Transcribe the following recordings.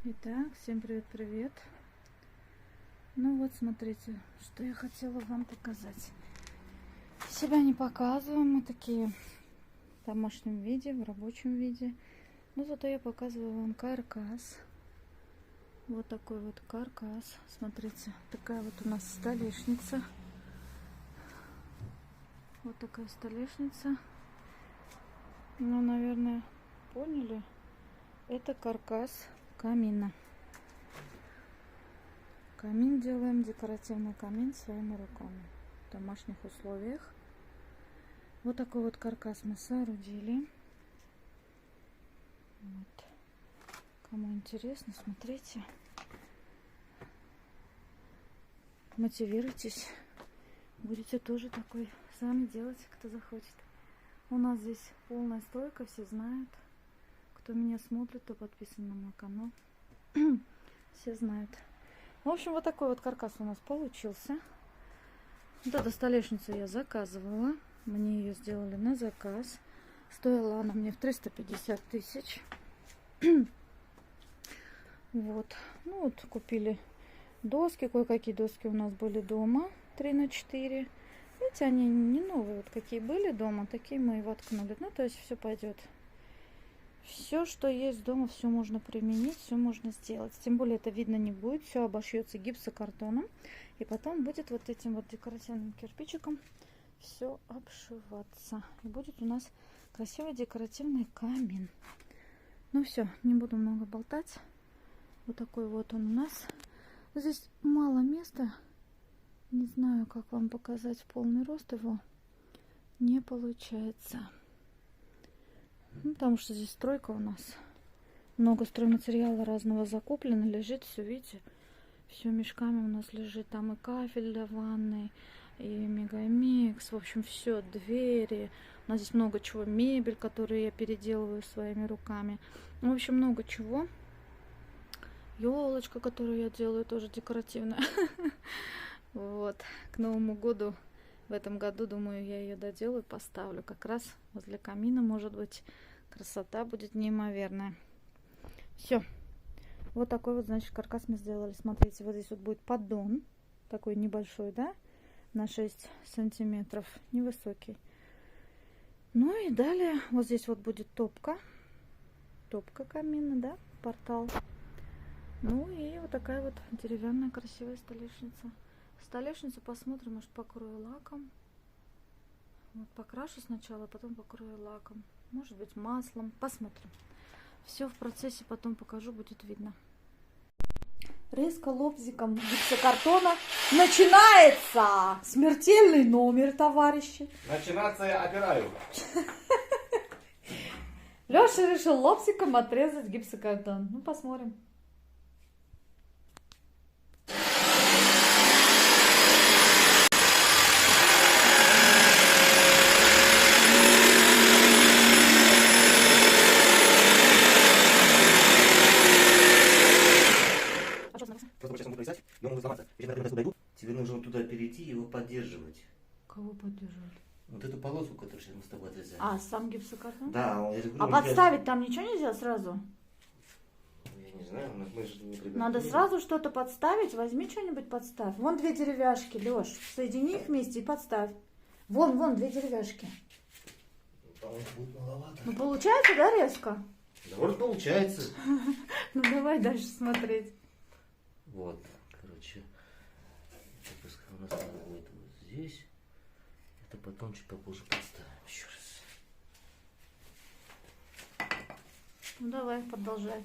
Итак, всем привет-привет. Ну вот, смотрите, что я хотела вам показать. Себя не показываем, мы такие в домашнем виде, в рабочем виде. Но зато я показываю вам каркас. Вот такой вот каркас. Смотрите, такая вот у нас столешница. Вот такая столешница. Ну, наверное, поняли. Это каркас камина. Камин делаем, декоративный камин своими руками в домашних условиях. Вот такой вот каркас мы соорудили. Вот. Кому интересно, смотрите. Мотивируйтесь. Будете тоже такой сами делать, кто захочет. У нас здесь полная стройка, все знают. Кто меня смотрит, то подписан на мой канал. Все знают. В общем, вот такой вот каркас у нас получился. Вот эту столешницу я заказывала. Мне ее сделали на заказ. Стоила она мне в 350 тысяч. Вот. Ну вот, купили доски. Кое-какие доски у нас были дома. 3×4. Видите, они не новые. Вот какие были дома, такие мы и воткнули. Ну, то есть все пойдет. Все, что есть дома, все можно применить, все можно сделать. Тем более это видно не будет. Все обошьется гипсокартоном. И потом будет вот этим вот декоративным кирпичиком все обшиваться. И будет у нас красивый декоративный камин. Ну все, не буду много болтать. Вот такой вот он у нас. Здесь мало места. Не знаю, как вам показать в полный рост его. Не получается. Ну, потому что здесь стройка у нас. Много стройматериала разного закуплено. Лежит все, видите. Все мешками у нас лежит. Там и кафель для ванной, и мегамикс. В общем, все. Двери. У нас здесь много чего. Мебель, которую я переделываю своими руками. В общем, много чего. Елочка, которую я делаю, тоже декоративная. Вот. К Новому году. В этом году, думаю, я ее доделаю, поставлю. Как раз возле камина, может быть, красота будет неимоверная. Все. Вот такой вот, значит, каркас мы сделали. Смотрите, вот здесь вот будет поддон. Такой небольшой, да? На 6 сантиметров. Невысокий. Ну и далее вот здесь вот будет топка. Топка камина, да? Портал. Ну и вот такая вот деревянная красивая столешница. Столешницу посмотрим, может, покрою лаком. Вот, покрашу сначала, потом покрою лаком. Может быть, маслом. Посмотрим. Все в процессе потом покажу, будет видно. Резко лобзиком гипсокартона начинается смертельный номер, товарищи. Начинаться я опираю. Леша решил лобзиком отрезать гипсокартон. Ну, посмотрим. Просто сейчас он будет провисать, и он может сломаться. Если, например, дойду, тебе нужно туда перейти и его поддерживать. Кого поддерживать? Вот эту полоску, которую сейчас мы с тобой отрезали. А, сам гипсокартон? Да, я же говорю, А подставить там ничего нельзя сразу? Я не знаю, мы же не приготовили. Надо сразу что-то подставить. Возьми что-нибудь подставь. Вон две деревяшки, Леш. Соедини их вместе и подставь. Вон две деревяшки. По-моему, будет маловато. Ну, получается, да, резко? Да, вроде получается. Ну, давай дальше смотреть. Вот, короче. Пускай у нас надо будет вот здесь. Это потом чуть попозже подставим еще раз. Ну, давай, продолжай.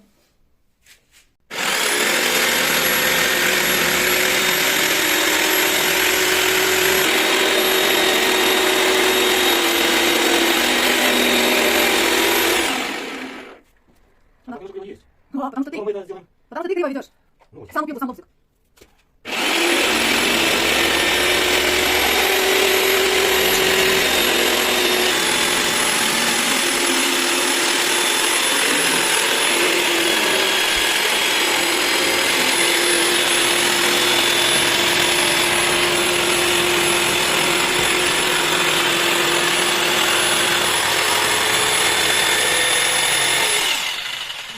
А потому что его есть. Ну, а потому что Мы это сделаем. Потому что ты криво ведешь. Ну, Сам убил, сам лобзик.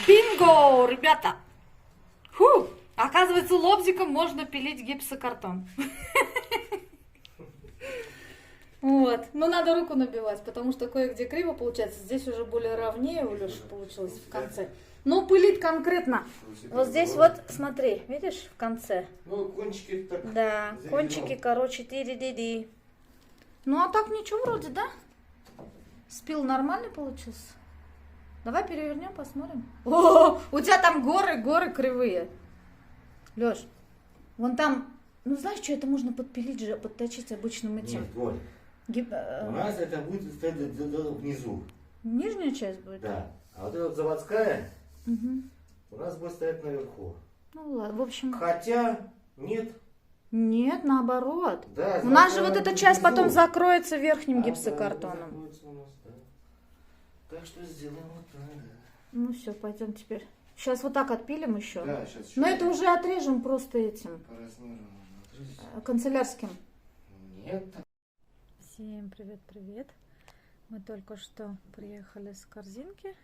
Бинго, ребята! Фу! Оказывается, лобзиком можно пилить гипсокартон. Вот. Но надо руку набивать, потому что кое-где криво получается. Здесь уже более ровнее у Лёши получилось в конце. Но пылит конкретно. Вот здесь вот, смотри, видишь, в конце. Ну, кончики так. Да, заведем. кончики, короче, ти-ди-ди-ди. Ну, а так ничего вроде, да? Спил нормальный получился? Давай перевернем, посмотрим. О, у тебя там горы кривые. Лёш, вон там, ну знаешь, что это можно подпилить же, подточить обычным этим. Нет, Оль, у нас это будет стоять внизу. Нижняя часть будет? Да. А вот эта вот заводская Угу. у нас будет стоять наверху. Ну ладно, в общем. Хотя, нет. Нет, наоборот. Да, У нас же вот заводская эта будет часть потом внизу. закроется верхним Да, гипсокартоном. закроется у нас, да. Так что сделаем вот так. Ну все, пойдем теперь. Сейчас вот так отпилим еще. Да, сейчас Но это уже отрежем просто этим по размеру можно отрезать. канцелярским. Нет. Всем привет-привет. Мы только что приехали с корзинки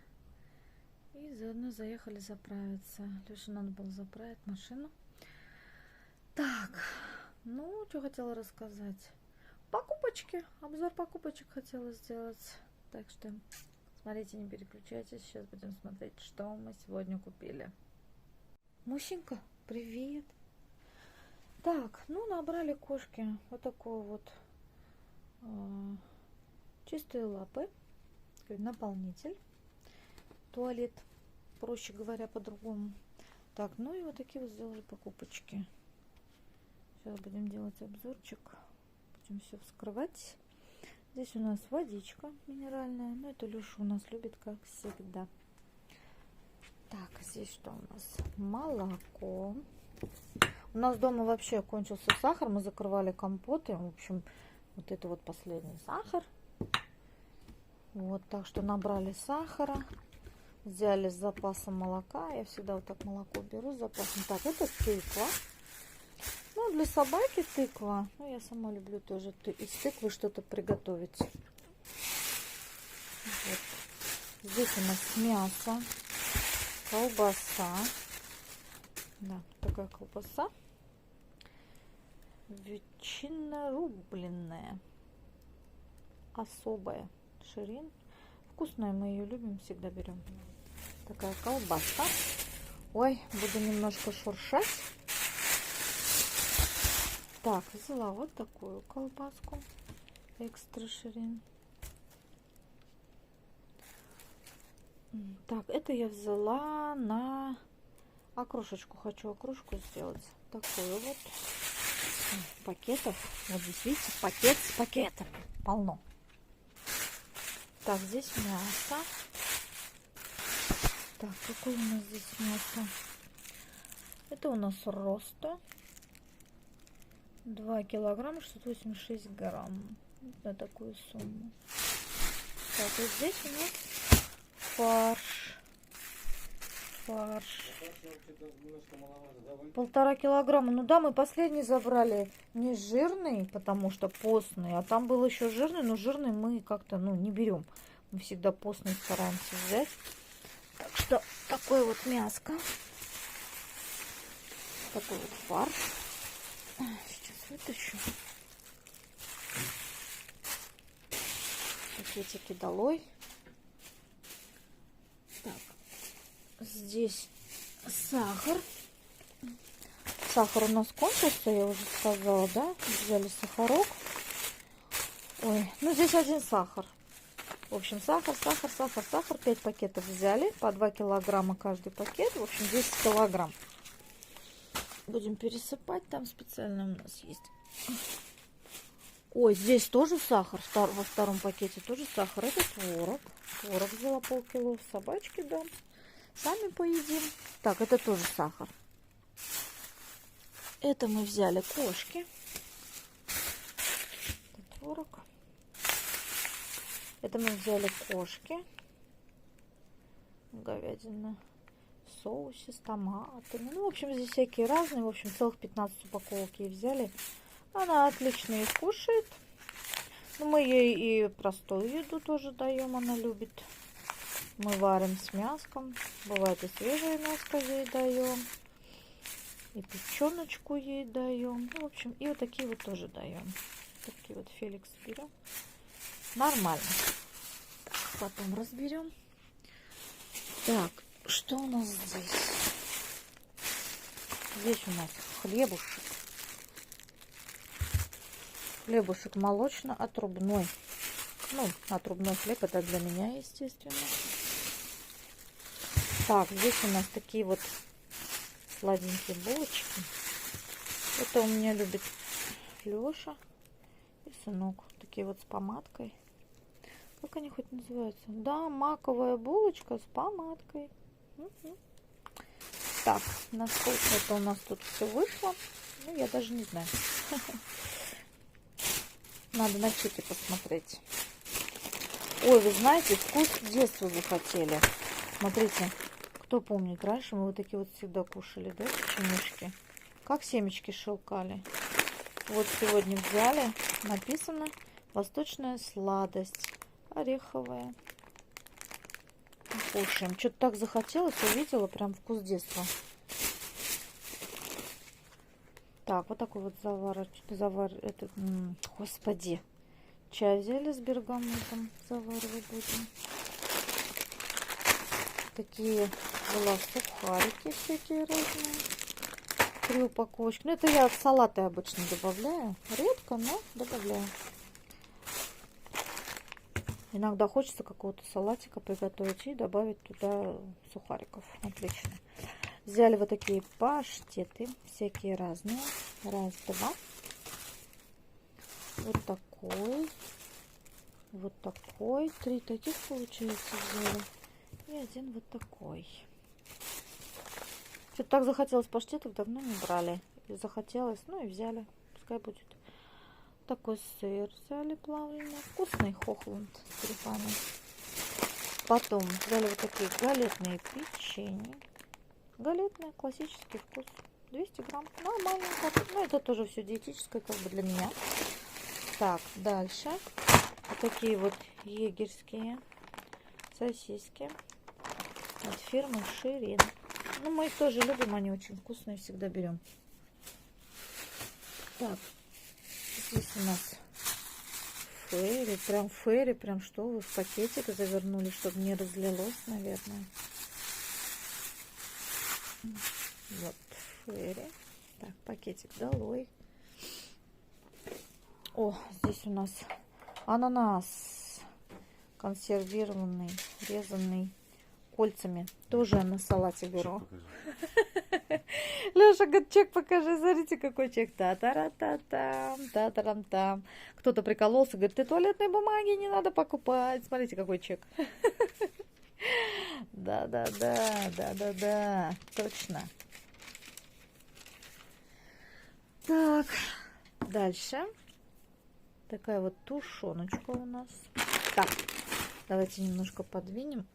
и заодно заехали заправиться. Леше надо было заправить машину. Так, ну, что хотела рассказать. Покупочки, обзор покупочек хотела сделать. Так что смотрите, не переключайтесь. Сейчас будем смотреть, что мы сегодня купили. Мусенька, привет. Так, ну, набрали кошки вот такой вот чистые лапы, наполнитель, туалет, проще говоря, по-другому. Так, ну и вот такие вот сделали покупочки. Сейчас будем делать обзорчик, будем все вскрывать. Здесь у нас водичка минеральная, но это Леша у нас любит, как всегда. Так, здесь что у нас? Молоко. У нас дома вообще кончился сахар, мы закрывали компоты, в общем, вот это вот последний сахар. Вот, так что набрали сахара, взяли с запасом молока. Я всегда вот так молоко беру с запасом. Так, это тыква. Ну, для собаки тыква. Ну, я сама люблю тоже из тыквы что-то приготовить. Вот. Здесь у нас мясо, колбаса. Да, такая колбаса. Ветчина рубленная. Особая. Ширин. Вкусная, мы ее любим, всегда берем. Такая колбаса. Ой, буду немножко шуршать. Так, взяла вот такую колбаску. Экстра ширин. Так, это я взяла на окрошечку. Хочу окрошку сделать. Такую вот. Пакетов. Вот здесь, видите, пакет с пакетом. Полно. Так, здесь мясо. Так, какое у нас здесь мясо? Это у нас роста. 2 килограмма 686 грамм. На такую сумму. Так, вот здесь у нас фарш. Фарш. 1,5 килограмма. Ну да, мы последний забрали не жирный, потому что постный, а там был еще жирный, но жирный мы как-то, ну, не берем. Мы всегда постный стараемся взять. Так что такое вот мяско. Такой вот фарш. Сейчас вытащу. Пакетики долой. Так. Здесь сахар. Сахар у нас кончился, я уже сказала, да? Взяли сахарок. Ой, ну здесь один сахар. В общем, сахар. 5 пакетов взяли. По 2 килограмма каждый пакет. В общем, 10 килограмм. Будем пересыпать. Там специально у нас есть. Ой, здесь тоже сахар. Во втором пакете тоже сахар. Это творог. Творог взяла полкило. Собачке дам. Сами поедим. Так, это тоже сахар. Это мы взяли кошки. Это творог. Это мы взяли кошки. Говядина. В соусе с томатами. Ну, в общем, здесь всякие разные. В общем, целых 15 упаковок ей взяли. Она отлично их кушает. Но мы ей и простую еду тоже даем. Она любит. Мы варим с мяском. Бывает и свежее мяско ей даем. И печеночку ей даем. Ну, в общем, и вот такие вот тоже даем. Такие вот Феликс берем. Нормально. Так, потом разберем. Так, что у нас здесь? Здесь у нас хлебушек. Хлебушек молочно-отрубной. Ну, отрубной хлеб, это для меня, естественно. Так, здесь у нас такие вот сладенькие булочки. Это у меня любит Леша и сынок. Такие вот с помадкой. Как они хоть называются? Да, маковая булочка с помадкой. Так, насколько это у нас тут все вышло, ну, я даже не знаю. Надо на чеке посмотреть. Ой, вы знаете, вкус детства захотели. Смотрите, кто помнит, раньше мы вот такие вот всегда кушали, да, печенюшки? Как семечки шелкали. Вот сегодня взяли, написано восточная сладость, ореховая. Кушаем. Что-то так захотелось, увидела прям вкус детства. Так, вот такой вот господи. Чай взяли с бергамотом, заваривать будем. Такие была сухарики всякие разные. 3 упаковочки. Ну, это я в салаты обычно добавляю. Редко, но добавляю. Иногда хочется какого-то салатика приготовить и добавить туда сухариков. Отлично. Взяли вот такие паштеты, всякие разные. Раз, два. Вот такой. Вот такой. 3 таких, получается, взяли. И 1 вот такой. Что-то так захотелось паштетов, давно не брали. И захотелось, ну и взяли. Пускай будет. Такой сыр взяли плавленый. Вкусный Хохланд с грибами. Потом взяли вот такие галетные печенья. Галетные, классический вкус. 200 грамм. Нормальненько. Ну, это тоже все диетическое, как бы для меня. Так, дальше. Вот такие вот егерские сосиски от фирмы Ширин. Ну, мы их тоже любим, они очень вкусные, всегда берем. Так, здесь у нас фэри, прям что вы в пакетик завернули, чтобы не разлилось, наверное. Вот фэри. Так, пакетик долой. О, здесь у нас ананас консервированный, резанный кольцами. Тоже на салате беру. Леша говорит, чек покажи. Смотрите, какой чек. Та-та-ра-та-там, та-та-рам-там. Кто-то прикололся, говорит, ты туалетной бумаги не надо покупать. Смотрите, какой чек. Да-да-да, точно. Так, дальше. Такая вот тушеночка у нас. Так, давайте немножко подвинем.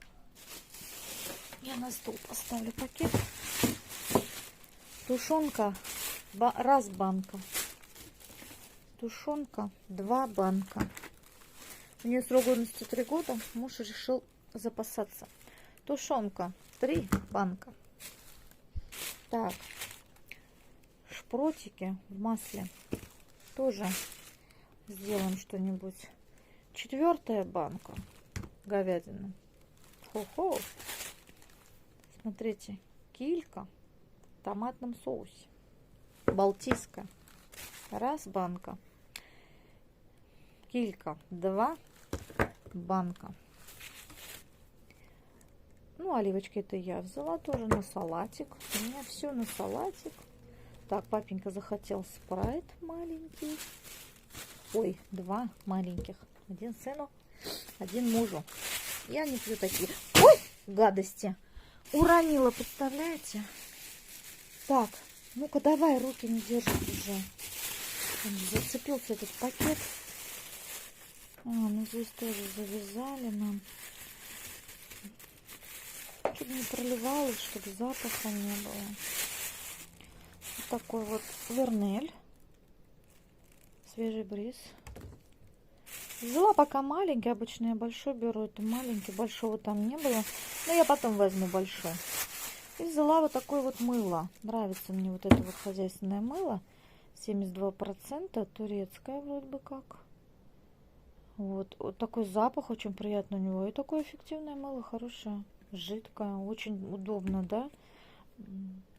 Я на стол поставлю пакет. Тушенка раз банка. Тушенка 2 банка. У нее срок годности 3 года. Муж решил запасаться. Тушенка 3 банка. Так. Шпротики в масле. Тоже сделаем что-нибудь. 4 банка. Говядина. Хо-хо. Смотрите. Килька в томатном соусе. Балтийская. Раз банка. Килька 2 банка. Ну, оливочки это я взяла тоже на салатик. У меня все на салатик. Так, папенька захотел спрайт маленький. Ой, 2 маленьких. 1 сыну, 1 мужу. Я не пью такие. Ой, гадости. Уронила, представляете? Так, ну-ка давай, руки не держит уже. Зацепился этот пакет. Ну здесь тоже завязали нам. Чтобы не проливалось, чтобы запаха не было. Вот такой вот вернель. Свежий бриз. Взяла пока маленький, обычно я большой беру. Это маленький, большого там не было. Но я потом возьму большой. И взяла вот такое вот мыло. Нравится мне вот это вот хозяйственное мыло. 72%, турецкое вроде бы как. Вот такой запах очень приятный у него. И такое эффективное мыло, хорошее, жидкое, очень удобно, да?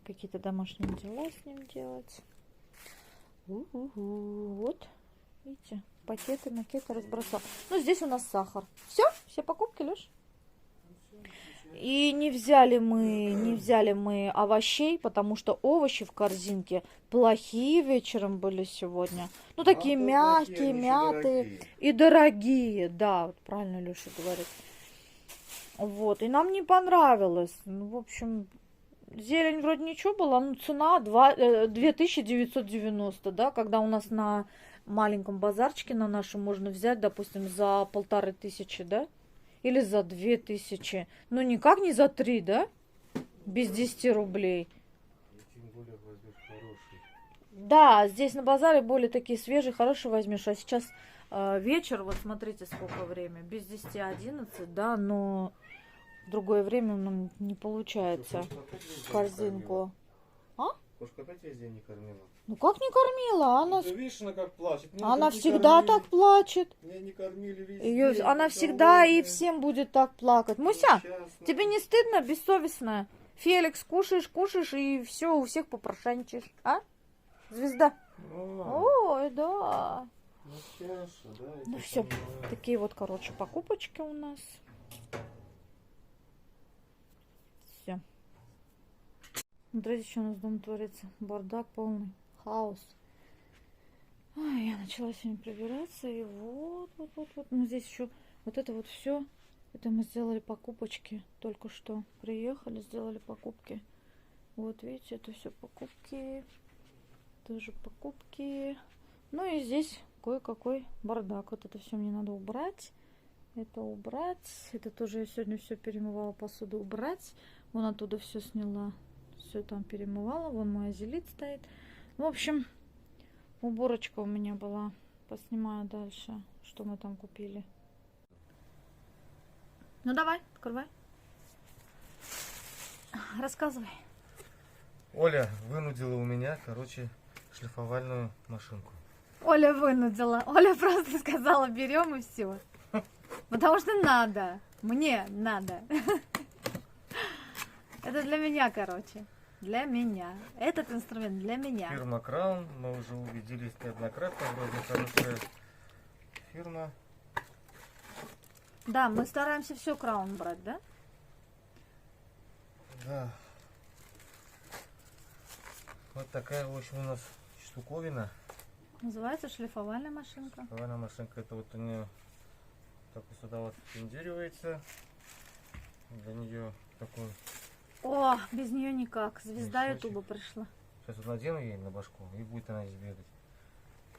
Какие-то домашние дела с ним делать. Вот, видите, пакеты, макеты разбросал. Ну, здесь у нас сахар. Все покупки, Леш? И не взяли мы овощей, потому что овощи в корзинке плохие вечером были сегодня. Ну, такие мягкие, мятые и дорогие. Да, вот правильно Леша говорит. Вот, и нам не понравилось. Ну, в общем, зелень вроде ничего была, но цена 2990, да, когда у нас на маленьком базарчике на нашем можно взять, допустим, за 1500, да? Или за 2000. Ну, никак не за 3, да? Без 10 рублей. Тем более возьмешь хороший. Да, здесь на базаре более такие свежие, хорошие возьмешь. А сейчас вечер, вот смотрите, сколько время. Без 10-11, да, но в другое время нам не получается корзинку. А? Кошка опять весь день не кормила? Ну как не кормила? Она, Ты видишь, она как плачет. Меня она так не всегда кормили. так плачет. Меня не кормили весь Ее, день. она я всегда и голодная. всем будет так плакать. Муся, Несчастная. тебе не стыдно, бессовестная? Феликс, кушаешь, и все, у всех попрошайничаешь. А? Звезда. Ой, да. Несчастная, да, я Ну тебя все, понимаю. такие вот, короче, покупочки у нас. Все. Смотрите, что у нас дома творится. Бардак полный, хаос. Ой, я начала сегодня прибираться, и вот. Ну, здесь еще вот это вот все. Это мы сделали покупочки. Только что приехали, сделали покупки. Вот, видите, это все покупки. Тоже покупки. Ну и здесь кое-какой бардак. Вот это все мне надо убрать. Это убрать. Это тоже я сегодня все перемывала посуду. Убрать. Вон оттуда все сняла. Все там перемывала. Вон мой азелит стоит. В общем, уборочка у меня была. Поснимаю дальше, что мы там купили. Ну давай, открывай. Рассказывай. Оля вынудила у меня, короче, шлифовальную машинку. Оля вынудила. Оля просто сказала, берем и все. Потому что надо. Мне надо. Это для меня, короче. Для меня. Этот инструмент для меня. Фирма Краун, мы уже убедились неоднократно, вроде хорошая фирма. Да, мы стараемся все Краун брать, да? Да. Вот такая, в общем, у нас штуковина. Называется шлифовальная машинка. Шлифовальная машинка, это вот у нее так вот сюда вот пиндиривается. Для нее такой. О, без нее никак. Звезда Мешочек. Ютуба пришла. Сейчас вот надену ей на башку, и будет она здесь бегать.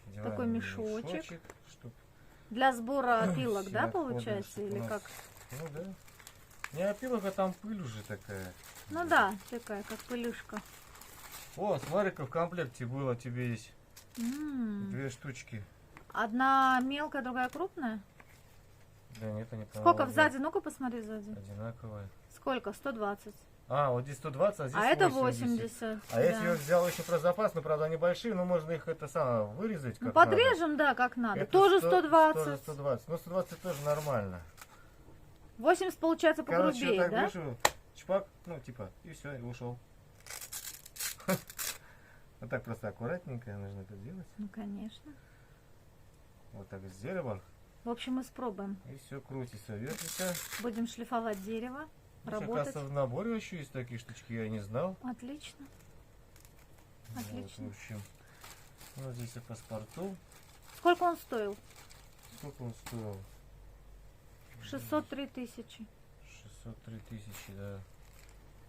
Одеваем Такой ей мешочек. чтоб Для сбора опилок, все да, отходы, получается? чтоб у Или нас- как? Ну да. Не опилок, а там пыль уже такая. Ну да, такая, как пылюшка. О, смотри-ка, в комплекте было тебе есть М. 2 штучки. Одна мелкая, другая крупная? Да нет, они, Сколько по-моему, сзади? Ну-ка посмотри сзади. одинаковые. Сколько? 120. А, вот здесь 120, а здесь А это 80. 80. А я да. себе взял еще про запас, но правда они большие, но можно их это самое вырезать. Ну как подрежем, да, как надо. надо. Это Тоже 100, 120. Тоже 120. Ну 120 тоже нормально. 80 получается Короче, погрубее, я так да? вышел, чпак, ну типа, и все, и ушел. Вот так просто аккуратненько нужно это делать. Ну конечно. Вот так с деревом. В общем, мы спробуем. И все крутится, вертится. Будем шлифовать дерево, Ну, работать. оказывается, в наборе еще есть такие штучки, я не знал. Отлично. Отлично. Вот, в общем, ну здесь и паспорту. Сколько он стоил? Сколько он стоил? 603 тысячи. 603 тысячи, да.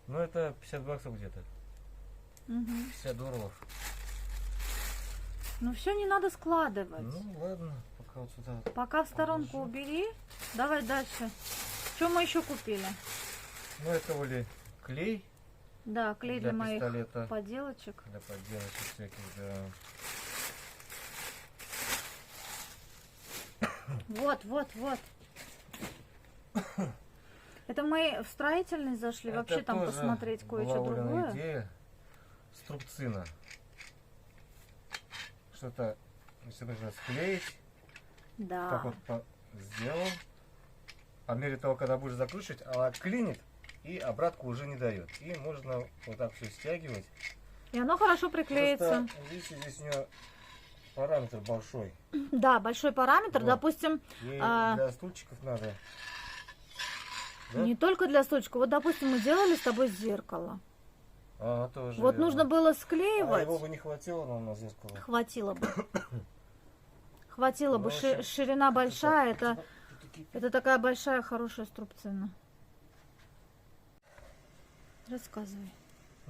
Ну это 50 баксов где-то. Мгм. 50 долларов. Ну все не надо складывать. Ну ладно, пока вот сюда. Пока в сторонку Положу. убери. Давай дальше. Что мы еще купили? Ну это Оли клей Да, клей для моих пистолета. поделочек. Для подделочек всяких, да. Вот. Это мы в строительный зашли, вообще Это там тоже посмотреть кое-что была Олина другое. идея. Струбцина. Что-то все нужно склеить. Так Да. вот сделал. А мере того, когда будешь закручивать, она клинит и обратку уже не дает. И можно вот так все стягивать. И оно хорошо приклеится. Просто, видите, здесь у нее параметр большой. Да, большой параметр. Вот. Допустим, Ей А. для стульчиков надо. Да? не только для стульчика. Вот, допустим, мы делали с тобой зеркало. Тоже Вот верно. нужно было А склеивать. его бы не хватило нам на зеркало. Хватило бы. Хватило Ну, бы. в общем, Ширина большая. это Это такая большая, хорошая струбцина. Рассказывай.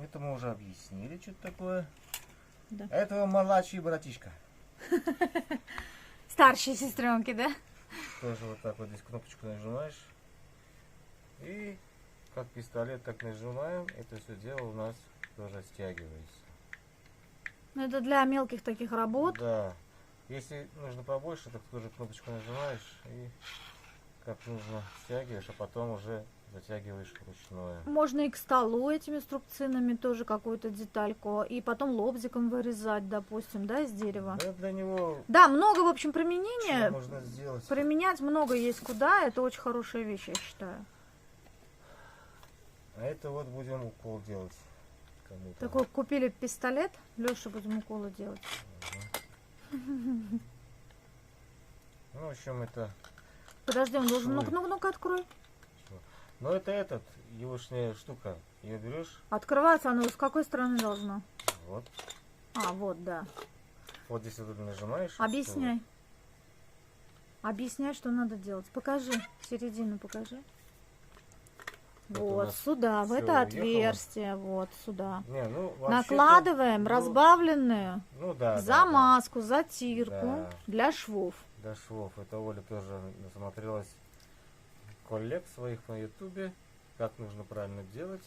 Это мы уже объяснили, что это такое. Да. Это младший братишка. Старшие сестренки, да? Тоже вот так вот здесь кнопочку нажимаешь. И как пистолет, так нажимаем. Это все дело у нас тоже стягивается. Ну, это для мелких таких работ. Да. Если нужно побольше, так тоже кнопочку нажимаешь и как нужно стягиваешь, а потом уже затягиваешь вручную. Можно и к столу этими струбцинами тоже какую-то детальку. И потом лобзиком вырезать, допустим, да, из дерева. Да, для него Да, много, в общем, что применения. можно сделать. Применять много есть куда. Это очень хорошая вещь, я считаю. А это вот будем укол делать кому-то. Такой купили пистолет. Леша, будем уколы делать. Ну, в общем, это... Подожди, он должен... Швы. Ну-ка, открой. Ну, это егошняя штука. Ее берешь, Открываться оно с какой стороны должно? вот. А, вот, да. Вот здесь вот нажимаешь. Объясняй. Объясняй, что надо делать. Покажи. Середину покажи. Вот у Вот нас сюда, в всё это уехало. отверстие. Вот сюда. Не, ну, вообще-то, Накладываем ну, разбавленную Ну, да, замазку, затирку Да. для швов. Для швов. Это Оля тоже насмотрелась коллег своих на ютубе, как нужно правильно делать.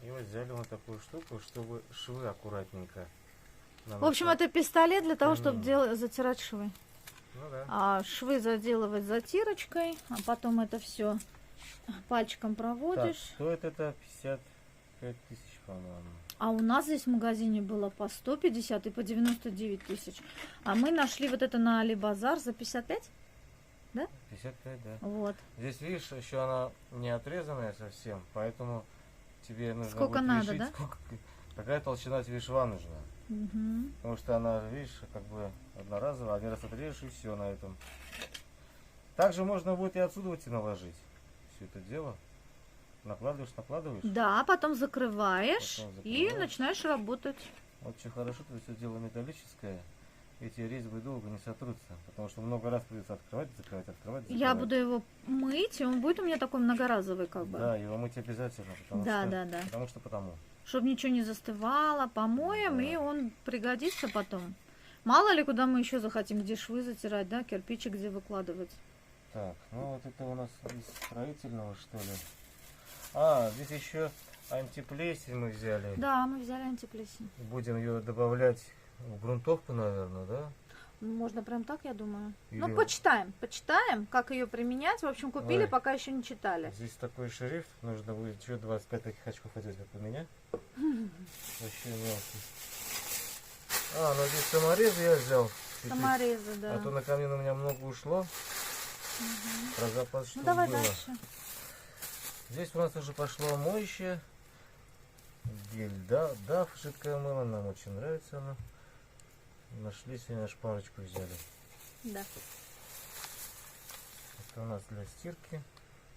И вот взяли вот такую штуку, чтобы швы аккуратненько. В общем, это пистолет для того, чтобы Камень. затирать швы. Ну да. А швы заделывать затирочкой, а потом это все пальчиком Так, проводишь. стоит это 55 тысяч, по-моему. А у нас здесь в магазине было по 150 и по 99 тысяч. А мы нашли вот это на Алибазар за 55. 55, да. Вот. Здесь, видишь, еще она не отрезанная совсем, поэтому тебе нужно Сколько будет надо, решить, да? какая толщина тебе шва нужна. Мгм. Потому что она, видишь, как бы одноразовая, один раз отрежешь и все на этом. Также можно будет и отсюда вот и наложить все это дело. Накладываешь. Да, потом закрываешь, Потом и закрываешь. начинаешь работать. Вот что хорошо, что все дело металлическое. Эти резьбы долго не сотрутся, потому что много раз придется открывать, закрывать. Я буду его мыть, и он будет у меня такой многоразовый, как бы. Да, его мыть обязательно, потому Да, что... да, да. Потому. Чтобы ничего не застывало, помоем, Да. и он пригодится потом. Мало ли, куда мы еще захотим, где швы затирать, да, кирпичик где выкладывать. Так, ну вот это у нас из строительного, что ли. А, здесь еще антиплесень мы взяли. Да, мы взяли антиплесень. Будем ее добавлять в грунтовку, наверное, да? Можно прям так, я думаю. Или- Ну, почитаем, как ее применять. В общем, купили, Ой. пока еще не читали. Здесь такой шрифт, нужно будет еще 25 таких очков одеть, как у меня. Вообще мелкий. А, ну здесь саморезы я взял. чуть-чуть. Саморезы, да. А то на камин у меня много ушло. Про запас что Ну, давай было. дальше. Здесь у нас уже пошло моющее. Гель, да, DAF жидкое мыло, нам очень нравится оно. Нашли сегодня шпарочку взяли. Да. Это у нас для стирки.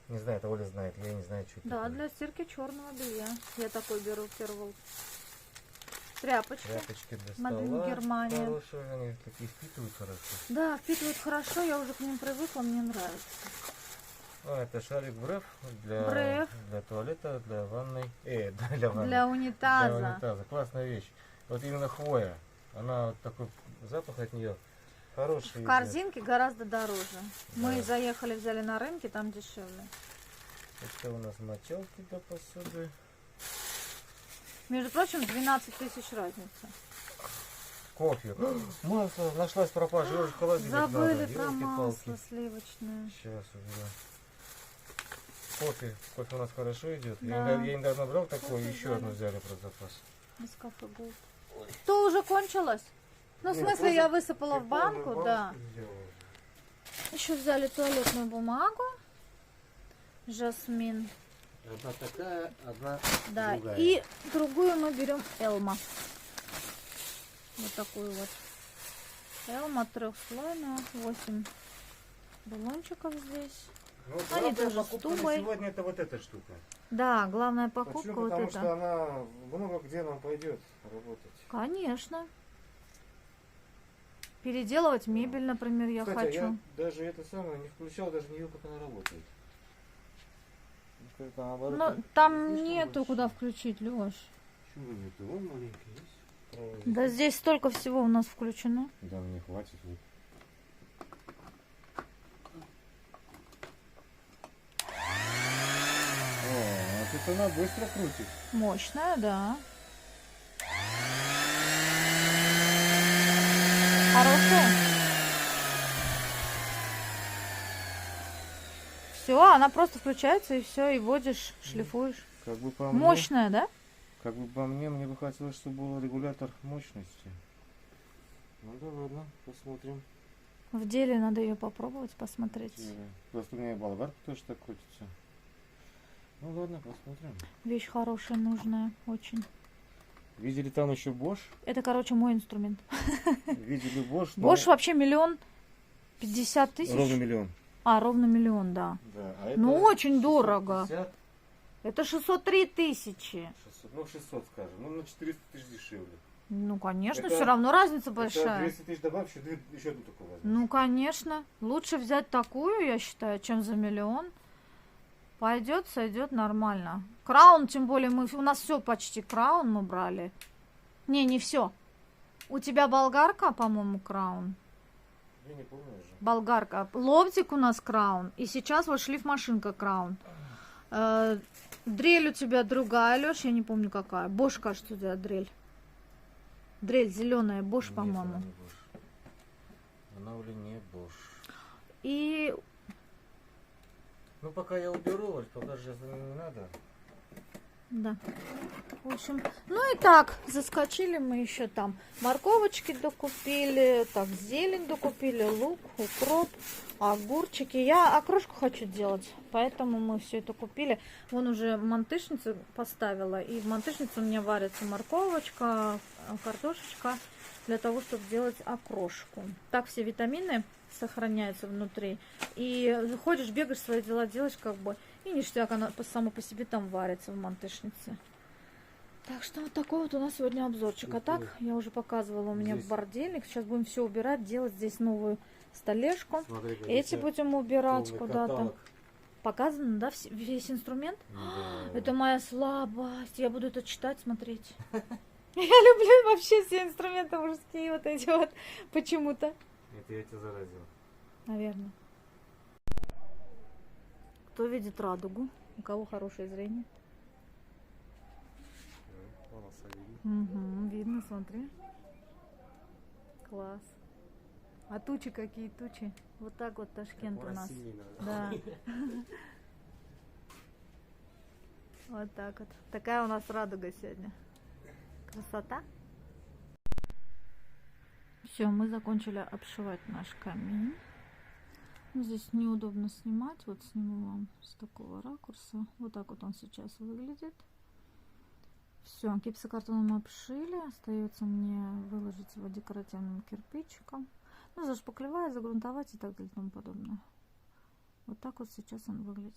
Не знаю, это Оля знает, я не знаю, что это. Да, такое. для стирки черного белья. Я такой беру первый. Тряпочки. Тряпочки для Made in стола. Германия. Хорошие, они такие впитывают хорошо. Да, впитывают хорошо, я уже к ним привыкла, мне нравится. А, это шарик Бреф для, Бреф. для туалета, для ванной. Для ванной. Для унитаза. Для унитаза. Классная вещь. Вот именно хвоя. Она вот такой запах от нее хороший. В корзинке гораздо дороже. Мы Да. заехали, взяли на рынке, там дешевле. Это у нас мочалки для посуды. Между прочим, 12 тысяч разница. Кофе. Масло нашлась пропажа. Уже в холодильник Забыли надо. про Ёлки-палки. масло сливочное. Сейчас уберем. кофе. Кофе у нас хорошо идет. Да. Я недавно брал такой, Кофе еще взяли. одну взяли про запас. Нескафе Голд. То уже кончилось? Ну, в Нет, смысле, просто я высыпала в ты полную банку, да. баночку сделала. Еще взяли туалетную бумагу. Жасмин. Одна такая, одна Да, другая. и другую мы берем Элма. Вот такую вот. Элма трехслойная, 8 баллончиков здесь. Ну, Они главная тоже с покупка на тубой. сегодня это вот эта штука. Да, главная покупка Почему? вот Потому это. что она много где нам пойдет работать. Конечно. Переделывать мебель, например, я Кстати, хочу. я даже это самое не включал, даже не видел, как она работает. Ну, как-то наоборот, Но не там слишком нету большая. куда включить, Лёш. Почему нету? Вон маленький есть. Право Да здесь. здесь столько всего у нас включено. Да, мне хватит. Вот. О, а тут она быстро крутит. Мощная, да. Хорошая. Все, она просто включается и все, и водишь, шлифуешь. Как бы по мне, Мощная, да? как бы по мне бы хотелось, чтобы был регулятор мощности. Ну да ладно, посмотрим. В деле надо ее попробовать, посмотреть. Просто у меня и болгарка тоже так крутится. Ну ладно, посмотрим. Вещь хорошая, нужная, очень. Видели там еще Bosch? Это, короче, мой инструмент. Видели Bosch? Бош вообще 1,050,000. Ровно миллион. А, ровно миллион, да. Да, а Ну, это очень дорого. 650, Это 603 тысячи. 600, ну 600 скажем, ну на 400 тысяч дешевле. Ну, конечно, Это- все равно разница Это большая. 200 тысяч добавь, еще одну такую возьму. Ну, конечно. Лучше взять такую, я считаю, чем за миллион. Пойдет, сойдет нормально. Краун, тем более, у нас все почти краун мы брали. Не все. У тебя болгарка, по-моему, краун. Я не помню уже. Болгарка. Лобзик у нас краун. И сейчас вот шлифмашинка краун. Дрель у тебя другая, Леш, я не помню какая. Бош, кажется, у тебя дрель. Дрель зеленая, Бош, Нет, по-моему. она не Bosch. Она уже не Bosch. И Ну пока я уберу, вот, пока же не надо. да. В общем, ну и так, заскочили мы еще там. Морковочки докупили, так, зелень докупили, лук, укроп, огурчики. Я окрошку хочу делать, поэтому мы все это купили. Вон уже мантышницу поставила, и в мантышнице у меня варится морковочка, картошечка, для того, чтобы делать окрошку. Так все витамины сохраняются внутри. И ходишь, бегаешь, свои дела делаешь, как бы, и ништяк, она само по себе там варится в мантышнице. Так что вот такой вот у нас сегодня обзорчик. А так, я уже показывала, у меня Здесь- бордельник. Сейчас будем все убирать, делать здесь новую столешку. Смотри, как Эти у тебя будем убирать полный куда-то. каталог. Показано, да, весь инструмент? Да. Это моя слабость. Я буду это читать, смотреть. Я люблю вообще все инструменты мужские, вот эти вот, почему-то. Это я тебя заразил. Наверное. Кто видит радугу? У кого хорошее зрение? Угу, видно, смотри. Класс. А тучи какие тучи? Вот так вот Ташкент у нас. Да. Вот так вот. Такая у нас радуга сегодня. Красота. Все, мы закончили обшивать наш камин. Ну, здесь неудобно снимать. Вот сниму вам с такого ракурса. Вот так вот он сейчас выглядит. Все, гипсокартоном обшили. Остается мне выложить его декоративным кирпичиком. Ну, зашпаклевать, загрунтовать и так далее и тому подобное. Вот так вот сейчас он выглядит.